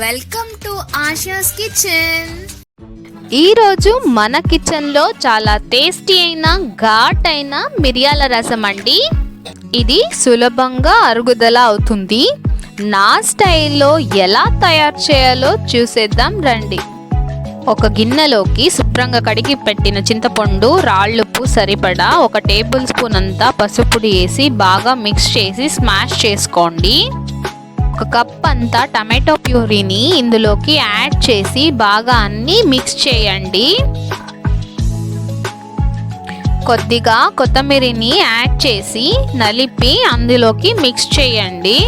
Welcome to ASHAs kitchen. ఈరోజు మన కిచెన్లో చాలా టేస్టీ అయిన ఘాట్ అయిన మిరియాల రసం అండి. ఇది సులభంగా అరుగుదల అవుతుంది. నా స్టైల్లో ఎలా తయారు చేయాలో చూసేద్దాం రండి. ఒక గిన్నెలోకి శుభ్రంగా కడిగి పెట్టిన చింతపండు, రాళ్ళుప్పు సరిపడా 1 టేబుల్ స్పూన్ అంతా పసుపుడి వేసి బాగా మిక్స్ చేసి స్మాష్ చేసుకోండి. 1 కప్ అంతా టమాటో ప్యూరీని ఇందులోకి యాడ్ చేసి బాగా అన్నీ మిక్స్ చేయండి. కొద్దిగా కొత్తిమీరని యాడ్ చేసి నలిపి అందులోకి మిక్స్ చేయండి.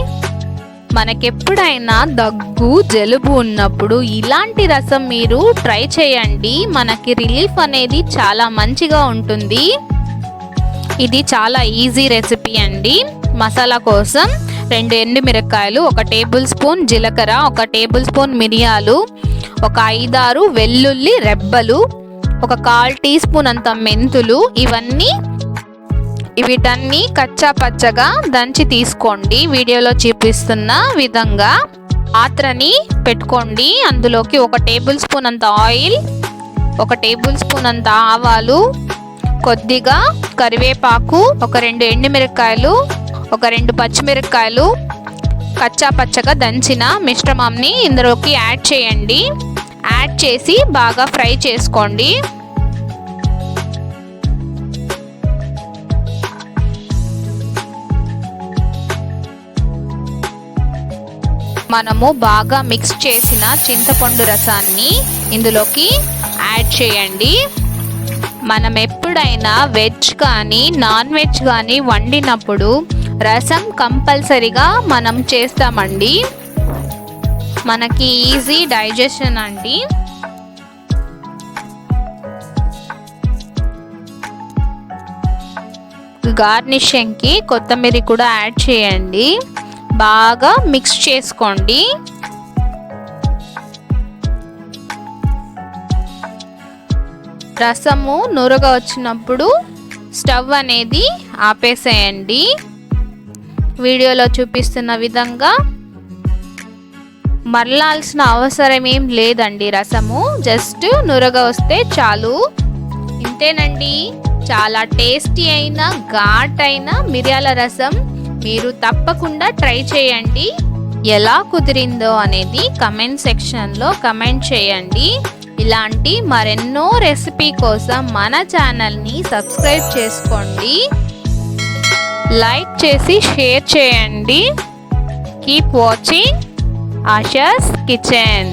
మనకెప్పుడైనా దగ్గు, జలుబు ఉన్నప్పుడు ఇలాంటి రసం మీరు ట్రై చేయండి. మనకి రిలీఫ్ అనేది చాలా మంచిగా ఉంటుంది. ఇది చాలా ఈజీ రెసిపీ అండి. మసాలా కోసం 2 ఎండుమిరపకాయలు, 1 టేబుల్ స్పూన్ జీలకర్ర, 1 టేబుల్ స్పూన్ మిరియాలు, 1 5-6 వెల్లుల్లి రెబ్బలు, 1/4 టీ స్పూన్ అంత మెంతులు, వీటన్ని కచ్చా పచ్చగా దంచి తీసుకోండి. వీడియోలో చూపిస్తున్న విధంగా పాత్రని పెట్టుకోండి. అందులోకి 1 టేబుల్ స్పూన్ అంత ఆయిల్, 1 టేబుల్ స్పూన్ అంత ఆవాలు, కొద్దిగా కరివేపాకు, 2 ఎండుమిరపకాయలు, 2 పచ్చిమిరపకాయలు, కచ్చా పచ్చగా దంచిన మిశ్రమంని ఇందులోకి యాడ్ చేయండి. యాడ్ చేసి బాగా ఫ్రై చేసుకోండి. మనము బాగా మిక్స్ చేసిన చింతపండు రసాన్ని ఇందులోకి యాడ్ చేయండి. మనం ఎప్పుడైనా వెజ్ కానీ నాన్ వెజ్ కానీ వండినప్పుడు రసం కంపల్సరీగా మనం చేస్తామండి. మనకి ఈజీ డైజెషన్ అండి. గార్నిషింగ్కి కొత్తిమీర కూడా యాడ్ చేయండి. బాగా మిక్స్ చేసుకోండి. రసము నురగ వచ్చినప్పుడు స్టవ్ అనేది ఆపేసేయండి. వీడియోలో చూపిస్తున్న విధంగా మరలాల్సిన అవసరం ఏం లేదండి. రసము జస్ట్ నురగ వస్తే చాలు. ఇంతేనండి, చాలా టేస్టీ అయిన ఘాట్ అయిన మిరియాల రసం. మీరు తప్పకుండా ట్రై చేయండి. ఎలా కుదిరిందో అనేది కమెంట్ సెక్షన్లో కమెంట్ చేయండి. ఇలాంటి మరెన్నో రెసిపీ కోసం మన ఛానల్ని సబ్స్క్రైబ్ చేసుకోండి. లైక్ చేసి షేర్ చేయండి. Keep watching ASHAs kitchen.